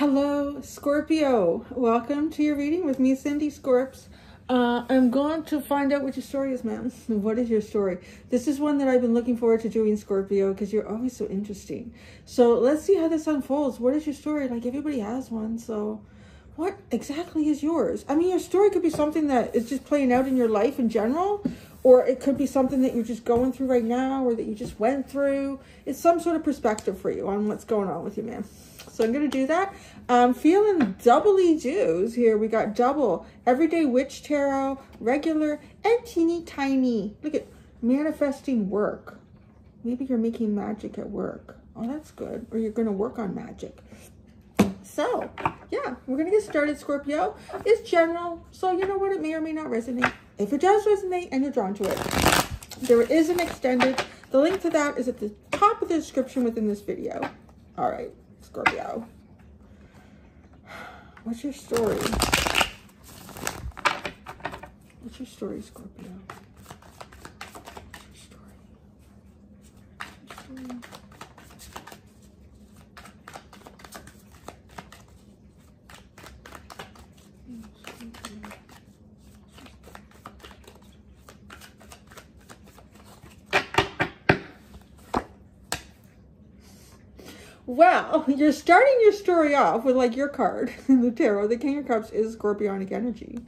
Hello, Scorpio. Welcome to your reading with me, Cindy Scorps. I'm going to find out what your story is, ma'am. What is your story? This is one that I've been looking forward to doing, Scorpio, because you're always so interesting. So let's see how this unfolds. What is your story? Like, everybody has one, so what exactly is yours? I mean, your story could be something that is just playing out in your life in general, or it could be something that you're just going through right now, or that you just went through. It's some sort of perspective for you on what's going on with you, ma'am. So I'm going to do that. I'm feeling doubly dues here. We got double, everyday witch tarot, regular, and teeny tiny. Look at manifesting work. Maybe you're making magic at work. Oh, that's good. Or you're going to work on magic. So, yeah, we're going to get started, Scorpio. It's general, so you know what? It may or may not resonate. If it does resonate and you're drawn to it, there is an extended. The link to that is at the top of the description within this video. All right, Scorpio. What's your story? What's your story, Scorpio? What's your story? What's your story? Well, you're starting your story off with like your card in the tarot. The King of Cups is Scorpionic energy.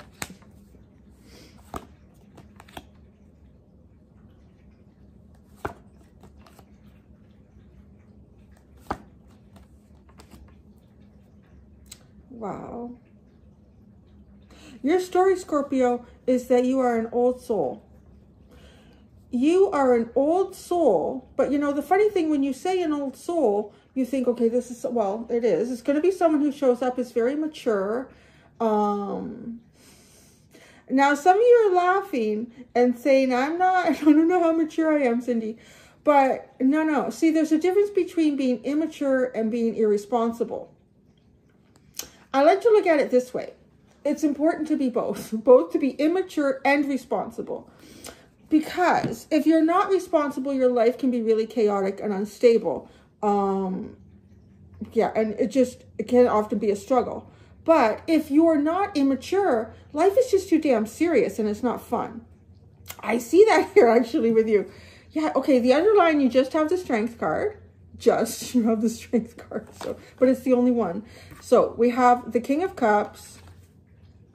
Wow. Your story, Scorpio, is that you are an old soul. You are an old soul, but you know, the funny thing, when you say an old soul, you think, okay, this is, well, it is. It's going to be someone who shows up as very mature. Now, some of you are laughing and saying, I don't know how mature I am, Cindy. But no. See, there's a difference between being immature and being irresponsible. I like to look at it this way. It's important to be both to be immature and responsible. Because if you're not responsible, your life can be really chaotic and unstable. Yeah, and it can often be a struggle. But if you're not immature, life is just too damn serious and it's not fun. I see that here actually with you. Yeah, okay, the underline, you just have the Strength card. You have the Strength card, but it's the only one. So we have the King of Cups,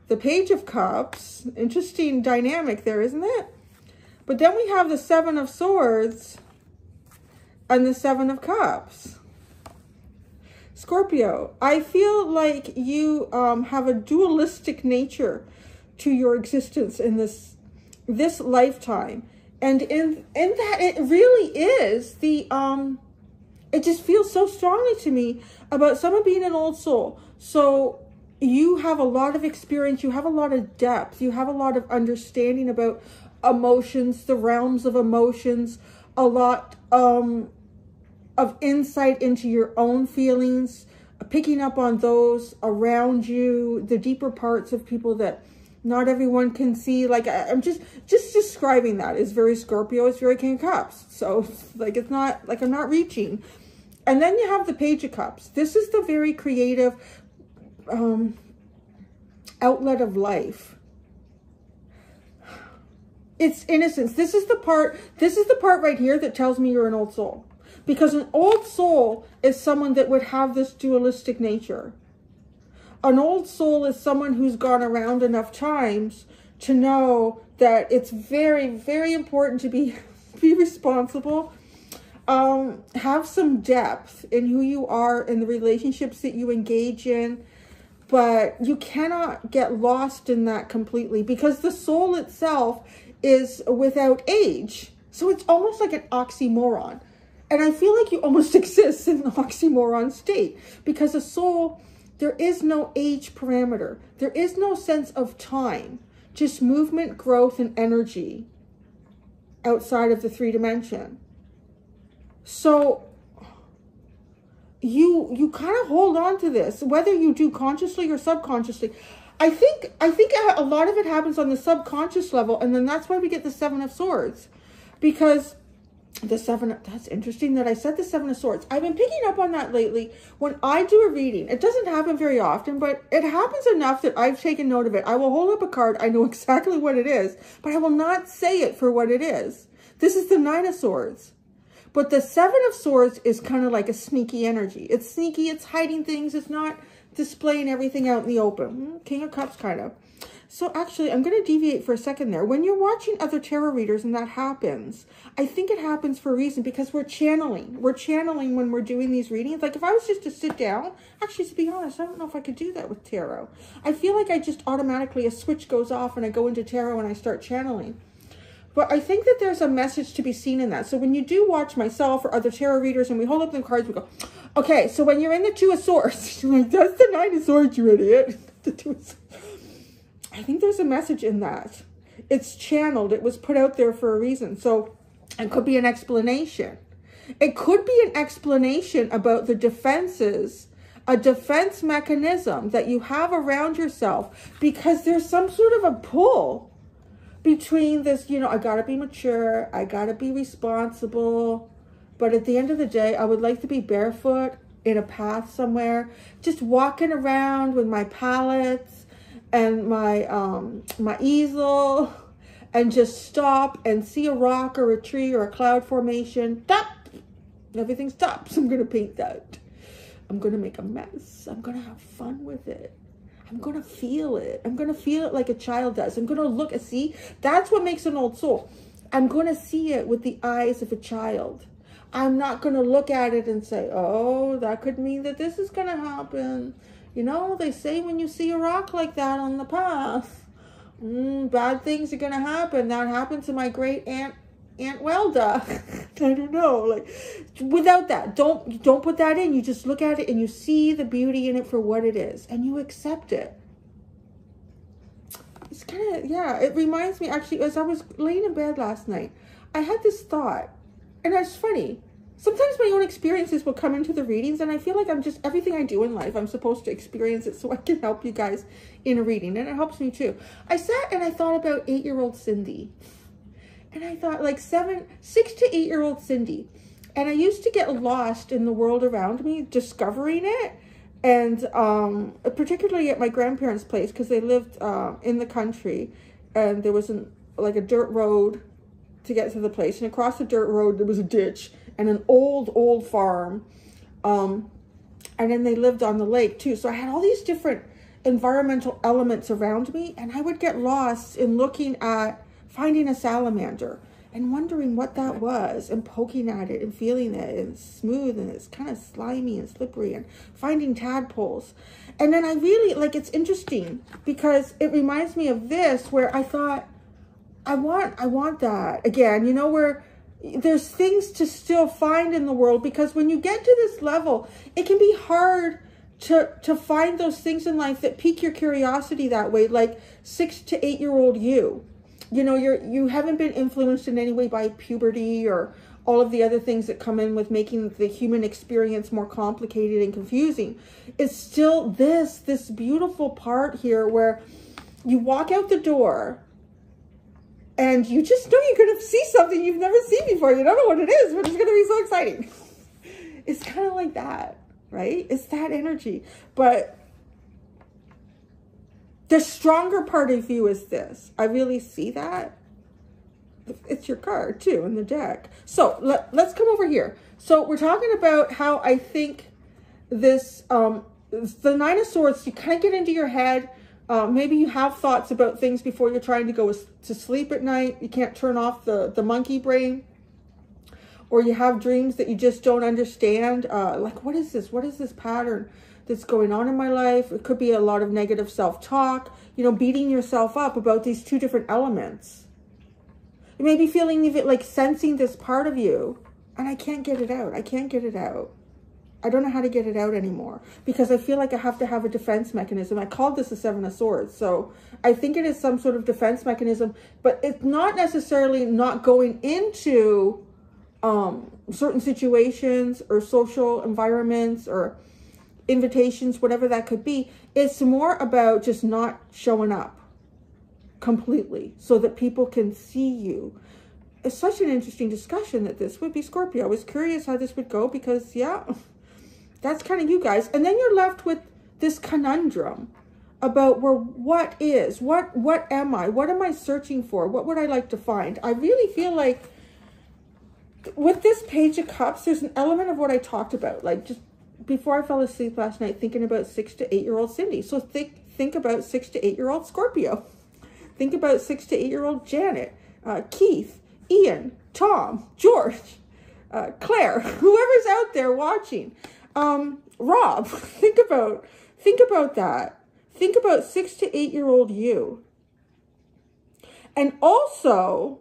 the Page of Cups. Interesting dynamic there, isn't it? But then we have the Seven of Swords and the Seven of Cups. Scorpio, I feel like you have a dualistic nature to your existence in this lifetime. And in that, it really is the, it just feels so strongly to me about someone being an old soul. So you have a lot of experience, you have a lot of depth, you have a lot of understanding about emotions, the realms of emotions, a lot of insight into your own feelings, picking up on those around you, the deeper parts of people that not everyone can see. Like, I'm just describing that. It's very Scorpio, it's very King of Cups. So like, it's not like I'm not reaching. And then you have the Page of Cups. This is the very creative outlet of life. It's innocence. This is the part right here that tells me you're an old soul. Because an old soul is someone that would have this dualistic nature. An old soul is someone who's gone around enough times to know that it's very, very important to be responsible. Have some depth in who you are and the relationships that you engage in. But you cannot get lost in that completely, because the soul itself is without age. So it's almost like an oxymoron. And I feel like you almost exist in the oxymoron state, because a soul, there is no age parameter. There is no sense of time, just movement, growth, and energy outside of the 3-dimension. So you kind of hold on to this, whether you do consciously or subconsciously. I think a lot of it happens on the subconscious level, and then that's why we get the Seven of Swords, because the seven, that's interesting that I said the Seven of Swords. I've been picking up on that lately. When I do a reading, it doesn't happen very often, but it happens enough that I've taken note of it. I will hold up a card. I know exactly what it is, but I will not say it for what it is. This is the Nine of Swords. But the Seven of Swords is kind of like a sneaky energy. It's sneaky. It's hiding things. It's not displaying everything out in the open. King of Cups, kind of. So actually, I'm going to deviate for a second there. When you're watching other tarot readers and that happens, I think it happens for a reason, because we're channeling. We're channeling when we're doing these readings. Like if I was just to sit down, actually, to be honest, I don't know if I could do that with tarot. I feel like I just automatically, a switch goes off and I go into tarot and I start channeling. But I think that there's a message to be seen in that. So when you do watch myself or other tarot readers and we hold up the cards, we go, okay, so when you're in the Two of Swords, you're like, that's the Nine of Swords, you idiot. The Two of Swords. I think there's a message in that. It's channeled. It was put out there for a reason. So it could be an explanation. It could be an explanation about the defenses, a defense mechanism that you have around yourself, because there's some sort of a pull between this, you know, I gotta be mature, I gotta be responsible, but at the end of the day, I would like to be barefoot in a path somewhere, just walking around with my palettes and my my easel, and just stop and see a rock or a tree or a cloud formation. Stop! Everything stops. I'm gonna paint that. I'm gonna make a mess. I'm gonna have fun with it. I'm going to feel it. I'm going to feel it like a child does. I'm going to look and see. That's what makes an old soul. I'm going to see it with the eyes of a child. I'm not going to look at it and say, oh, that could mean that this is going to happen. You know, they say when you see a rock like that on the path, bad things are going to happen. That happened to my great Aunt Welda. I don't know, like, without that, don't put that in. You just look at it and you see the beauty in it for what it is, and you accept it. It's kind of, yeah, it reminds me, actually, as I was laying in bed last night, I had this thought, and it's funny. Sometimes my own experiences will come into the readings, and I feel like I'm just, everything I do in life, I'm supposed to experience it so I can help you guys in a reading, and it helps me too. I sat and I thought about 8-year-old Cindy. And I thought, like 6 to 8-year-old Cindy. And I used to get lost in the world around me, discovering it. And particularly at my grandparents' place, because they lived in the country. And there was like a dirt road to get to the place. And across the dirt road, there was a ditch and an old farm. And then they lived on the lake too. So I had all these different environmental elements around me. And I would get lost in looking at finding a salamander and wondering what that was, and poking at it and feeling it, and it's smooth and it's kind of slimy and slippery, and finding tadpoles. And then I really, like, it's interesting because it reminds me of this, where I thought, I want that again, you know, where there's things to still find in the world, because when you get to this level, it can be hard to find those things in life that pique your curiosity that way, like 6 to 8-year-old you. You know, you haven't been influenced in any way by puberty or all of the other things that come in with making the human experience more complicated and confusing. It's still this beautiful part here where you walk out the door and you just know you're going to see something you've never seen before. You don't know what it is, but it's going to be so exciting. It's kind of like that, right? It's that energy. But the stronger part of you is this. I really see that. It's your card too in the deck. So let's come over here. So we're talking about how I think this, the Nine of Swords, you kind of get into your head. Maybe you have thoughts about things before you're trying to go to sleep at night. You can't turn off the monkey brain. Or you have dreams that you just don't understand. Like, what is this? What is this pattern that's going on in my life? It could be a lot of negative self-talk, you know, beating yourself up about these two different elements. You may be feeling like sensing this part of you, and I can't get it out. I can't get it out. I don't know how to get it out anymore, because I feel like I have to have a defense mechanism. I called this a 7 of Swords, so I think it is some sort of defense mechanism, but it's not necessarily not going into certain situations or social environments or invitations, whatever that could be. It's more about just not showing up completely so that people can see you. it's such an interesting discussion that this would be Scorpio. I was curious how this would go because, yeah, that's kind of you guys. And then you're left with this conundrum about what am I? What am I searching for? What would I like to find? I really feel like with this Page of Cups, there's an element of what I talked about, like just before I fell asleep last night, thinking about 6 to 8-year-old Cindy. So think about 6 to 8-year-old Scorpio. Think about 6 to 8-year-old Janet, Keith, Ian, Tom, George, Claire, whoever's out there watching. Rob, think about that. Think about 6 to 8-year-old you. And also,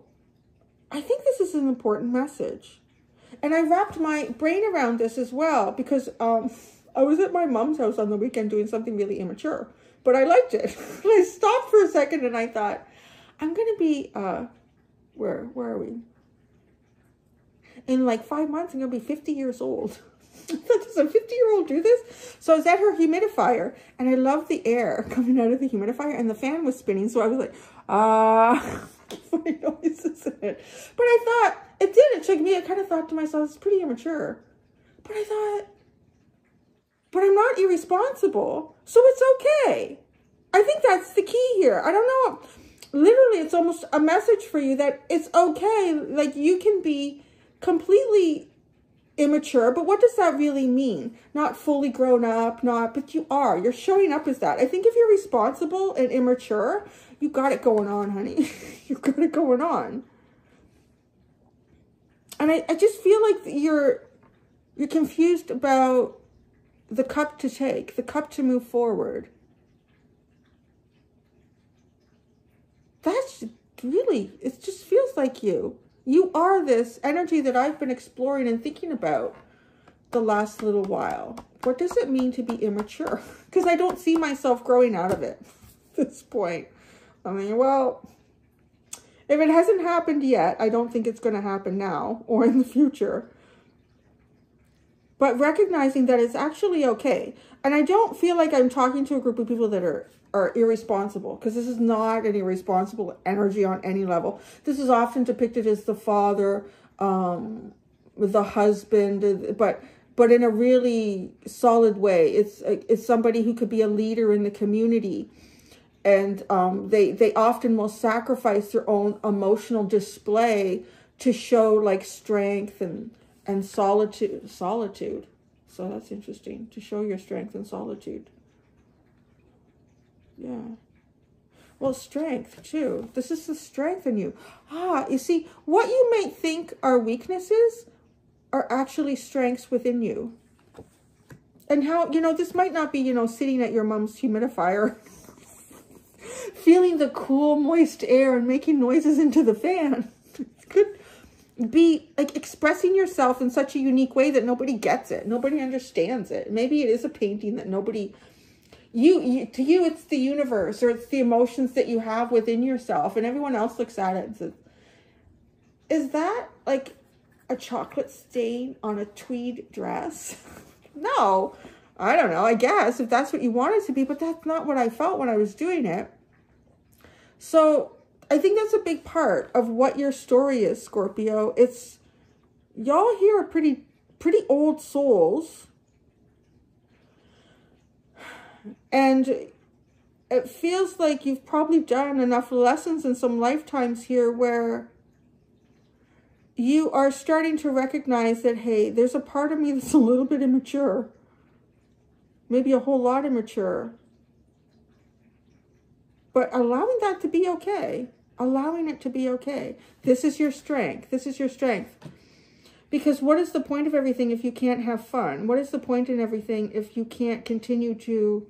I think this is an important message. And I wrapped my brain around this as well because I was at my mom's house on the weekend doing something really immature. But I liked it. I stopped for a second and I thought, I'm going to be, where are we? In like 5 months, I'm going to be 50 years old. Does a 50-year-old do this? So I was at her humidifier and I loved the air coming out of the humidifier and the fan was spinning. So I was like, funny noises in it. But I thought, it did. It took me, I kind of thought to myself, it's pretty immature. But I thought, but I'm not irresponsible. So it's okay. I think that's the key here. I don't know. Literally, it's almost a message for you that it's okay. Like you can be completely immature, but what does that really mean? Not fully grown up, but you are. You're showing up as that. I think if you're responsible and immature, you got it going on, honey. You got it going on. And I just feel like you're confused about the cup to take, the cup to move forward. That's really, it just feels like you. You are this energy that I've been exploring and thinking about the last little while. What does it mean to be immature? Because I don't see myself growing out of it at this point. I mean, well, if it hasn't happened yet, I don't think it's going to happen now or in the future. But recognizing that it's actually okay. And I don't feel like I'm talking to a group of people that are irresponsible, because this is not an irresponsible energy on any level. This is often depicted as the father, the husband, but in a really solid way. It's somebody who could be a leader in the community, and they often will sacrifice their own emotional display to show like strength and solitude. So that's interesting, to show your strength and solitude. Yeah. Well, strength too. This is the strength in you. You see, what you may think are weaknesses are actually strengths within you. And how, this might not be, sitting at your mom's humidifier, feeling the cool, moist air and making noises into the fan. It could be like expressing yourself in such a unique way that nobody gets it. Nobody understands it. Maybe it is a painting that nobody... to you, it's the universe, or it's the emotions that you have within yourself, and everyone else looks at it and says, is that like a chocolate stain on a tweed dress? No, I don't know, I guess, if that's what you want it to be, but that's not what I felt when I was doing it. So I think that's a big part of what your story is, Scorpio. It's, y'all here are pretty old souls. And it feels like you've probably done enough lessons in some lifetimes here where you are starting to recognize that, hey, there's a part of me that's a little bit immature. Maybe a whole lot immature. But allowing that to be okay. Allowing it to be okay. This is your strength. This is your strength. Because what is the point of everything if you can't have fun? What is the point in everything if you can't continue to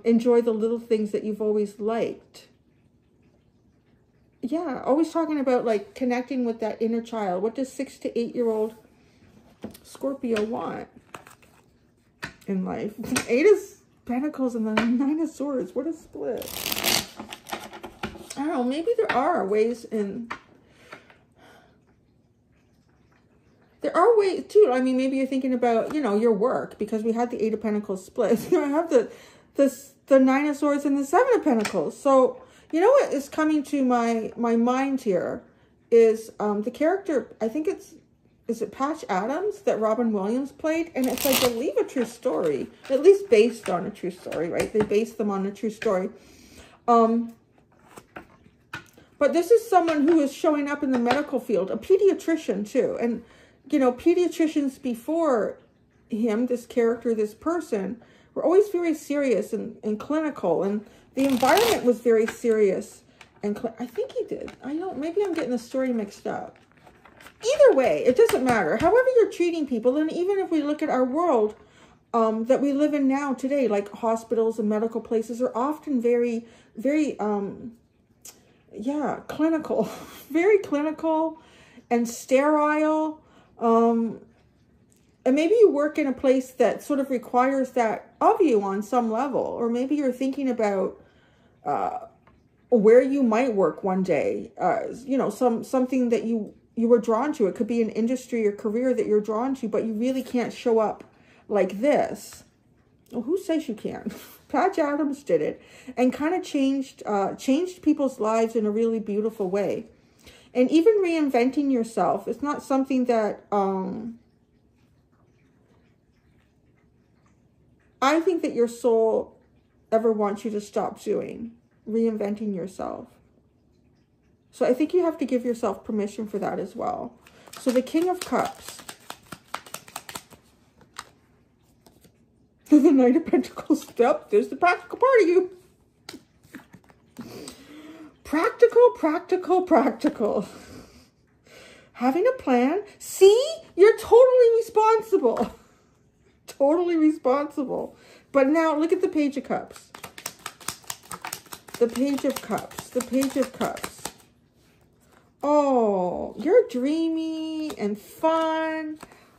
enjoy the little things that you've always liked? Yeah, always talking about like connecting with that inner child. What does 6 to 8-year-old Scorpio want in life? 8 of Pentacles and the 9 of Swords. What a split. I don't know, maybe there are ways in... There are ways too. I mean, maybe you're thinking about, your work, because we had the 8 of Pentacles split. I have the 9 of Swords and the 7 of Pentacles. So, you know what is coming to my mind here is the character, I think is it Patch Adams that Robin Williams played? And it's, I believe, a true story, at least based on a true story, right? They based them on a true story. But this is someone who is showing up in the medical field, a pediatrician too. And, you know, pediatricians before him, this character, this person, were always very serious and clinical. And the environment was very serious. And I think he did. Maybe I'm getting the story mixed up. Either way, it doesn't matter. However you're treating people, and even if we look at our world that we live in now today, like hospitals and medical places are often very, very, clinical, very clinical and sterile. And maybe you work in a place that sort of requires that of you on some level, or maybe you're thinking about where you might work one day, you know, something that you were drawn to. It could be an industry or career that you're drawn to, but you really can't show up like this. Well, who says you can't? Patch Adams did it and kind of changed people's lives in a really beautiful way. And even reinventing yourself is not something that I think that your soul ever wants you to stop doing, reinventing yourself. So I think you have to give yourself permission for that as well. So the King of Cups. The Knight of Pentacles. Yep, there's the practical part of you. Practical, practical, practical. Having a plan. See? You're totally responsible. Totally responsible. But now look at the Page of Cups. The Page of Cups. The Page of Cups. Oh, you're dreamy and fun.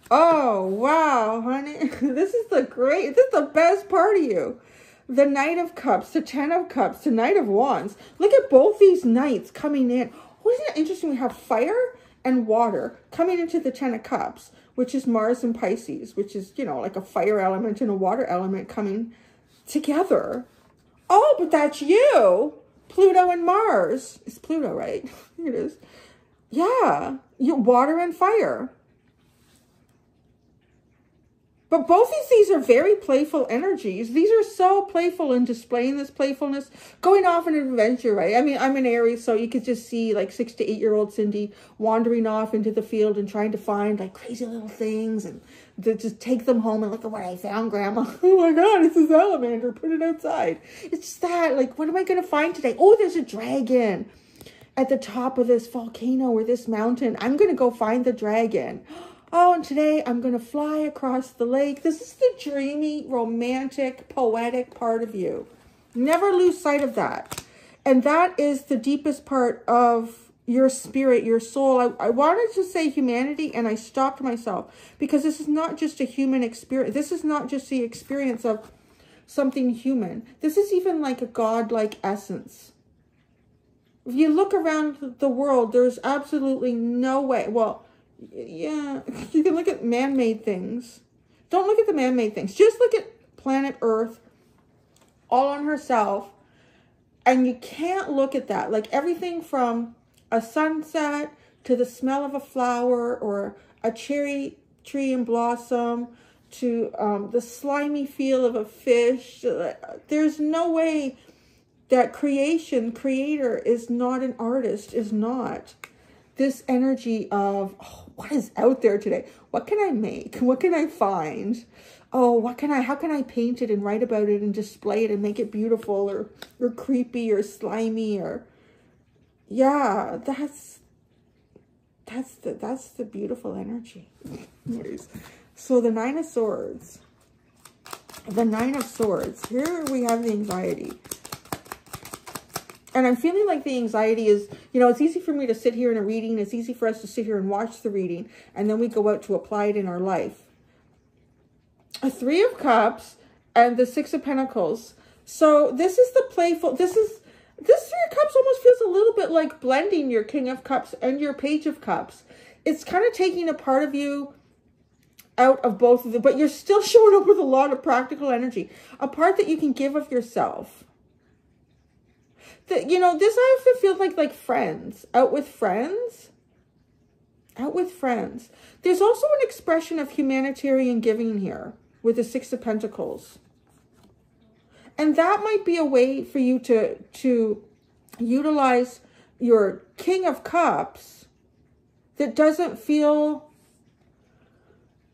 Oh, wow, honey. This is the best part of you. The Knight of Cups, the Ten of Cups, the Knight of Wands. Look at both these knights coming in. Oh, isn't it interesting? We have fire and water coming into the Ten of Cups, which is Mars and Pisces, which is, you know, like a fire element and a water element coming together. Oh, but that's you. Pluto and Mars. It's Pluto, right? Here it is. Yeah, water and fire. But both of these are very playful energies. These are so playful and displaying this playfulness, going off on an adventure, right? I mean, I'm an Aries, so you could just see like 6 to 8 year old Cindy wandering off into the field and trying to find like crazy little things and to just take them home and look at what I found, Grandma. Oh my God, it's a salamander. Put it outside. It's just that, like, what am I going to find today? Oh, there's a dragon at the top of this volcano or this mountain. I'm going to go find the dragon. Oh, and today I'm going to fly across the lake. This is the dreamy, romantic, poetic part of you. Never lose sight of that. And that is the deepest part of your spirit, your soul. I wanted to say humanity, and I stopped myself because this is not just a human experience. This is not just the experience of something human. This is even like a godlike essence. If you look around the world, there's absolutely no way. Well, yeah, you can look at man-made things. Don't look at the man-made things. Just look at planet Earth all on herself. And you can't look at that. Like everything from a sunset to the smell of a flower or a cherry tree in blossom to the slimy feel of a fish. There's no way that creator is not an artist, is not. This energy of, oh, what is out there today? What can I make? What can I find? Oh, how can I paint it and write about it and display it and make it beautiful or creepy or slimy or, yeah, that's the beautiful energy. Anyways, so the Nine of Swords. The Nine of Swords. Here we have the anxiety. And I'm feeling like the anxiety is, you know, it's easy for me to sit here in a reading. It's easy for us to sit here and watch the reading. And then we go out to apply it in our life. A Three of Cups and the Six of Pentacles. So this is the playful, this Three of Cups almost feels a little bit like blending your King of Cups and your Page of Cups. It's kind of taking a part of you out of both of them, but you're still showing up with a lot of practical energy. A part that you can give of yourself. You know, this I often feel like friends, out with friends. Out with friends. There's also an expression of humanitarian giving here with the Six of Pentacles. And that might be a way for you to utilize your King of Cups that doesn't feel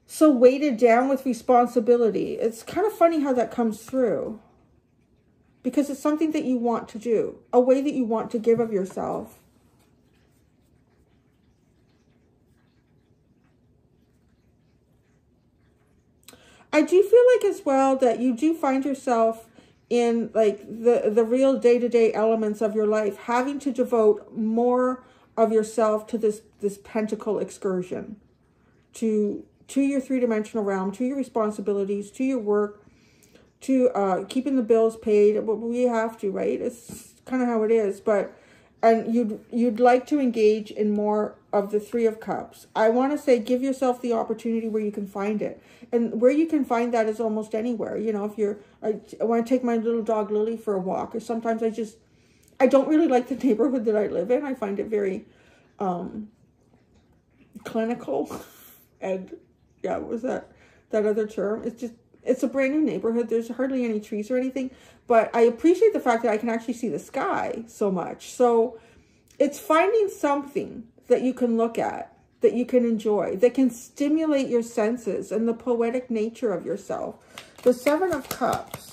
so weighted down with responsibility. It's kind of funny how that comes through. Because it's something that you want to do. A way that you want to give of yourself. I do feel like as well that you do find yourself in like the real day-to-day elements of your life, having to devote more of yourself to this pentacle excursion, to your three-dimensional realm, to your responsibilities, to your work, to keeping the bills paid. But we have to, right? It's kind of how it is. And you'd like to engage in more of the Three of Cups. I want to say give yourself the opportunity where you can find it. And where you can find that is almost anywhere. You know, if I want to take my little dog Lily for a walk, or sometimes I don't really like the neighborhood that I live in. I find it very clinical. And yeah, what was that other term? It's a brand new neighborhood. There's hardly any trees or anything. But I appreciate the fact that I can actually see the sky so much. So it's finding something that you can look at, that you can enjoy, that can stimulate your senses and the poetic nature of yourself. The Seven of Cups.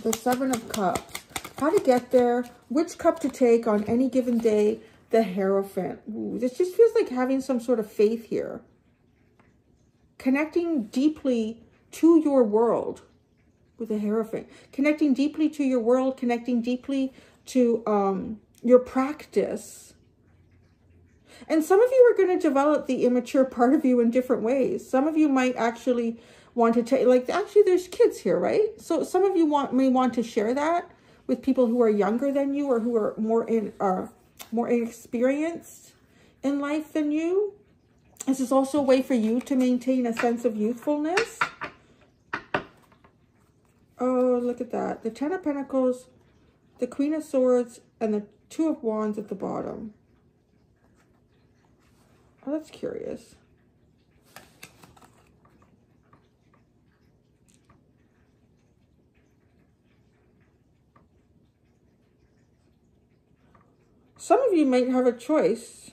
The Seven of Cups. How to get there. Which cup to take on any given day. The Hierophant. Ooh, this just feels like having some sort of faith here. Connecting deeply to your world with a Hierophant. Connecting deeply to your world, connecting deeply to your practice. And some of you are going to develop the immature part of you in different ways. Some of you might actually want to take, like, actually there's kids here, right? So some of you may want to share that with people who are younger than you, or who are more inexperienced in life than you. This is also a way for you to maintain a sense of youthfulness. Oh, look at that. The Ten of Pentacles, the Queen of Swords, and the Two of Wands at the bottom. Oh, that's curious. Some of you might have a choice.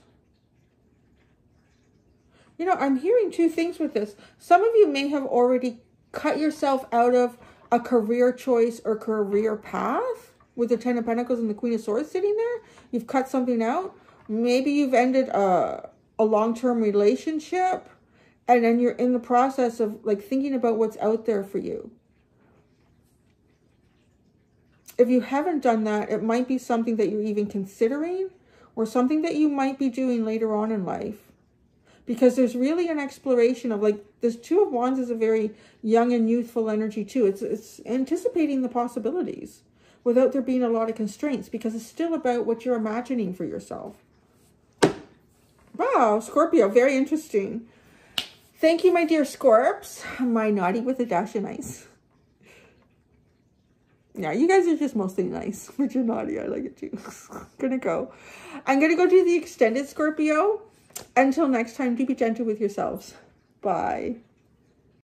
You know, I'm hearing two things with this. Some of you may have already cut yourself out of a career choice or career path with the Ten of Pentacles and the Queen of Swords sitting there. You've cut something out. Maybe you've ended a long-term relationship, and then you're in the process of like thinking about what's out there for you. If you haven't done that, it might be something that you're even considering, or something that you might be doing later on in life. Because there's really an exploration of, like, this Two of Wands is a very young and youthful energy too. It's anticipating the possibilities without there being a lot of constraints, because it's still about what you're imagining for yourself. Wow, Scorpio, very interesting. Thank you, my dear Scorps. My naughty with a dash of nice. Yeah, you guys are just mostly nice, but you're naughty. I like it too. I'm gonna go do the extended Scorpio. Until next time, do be gentle with yourselves. Bye.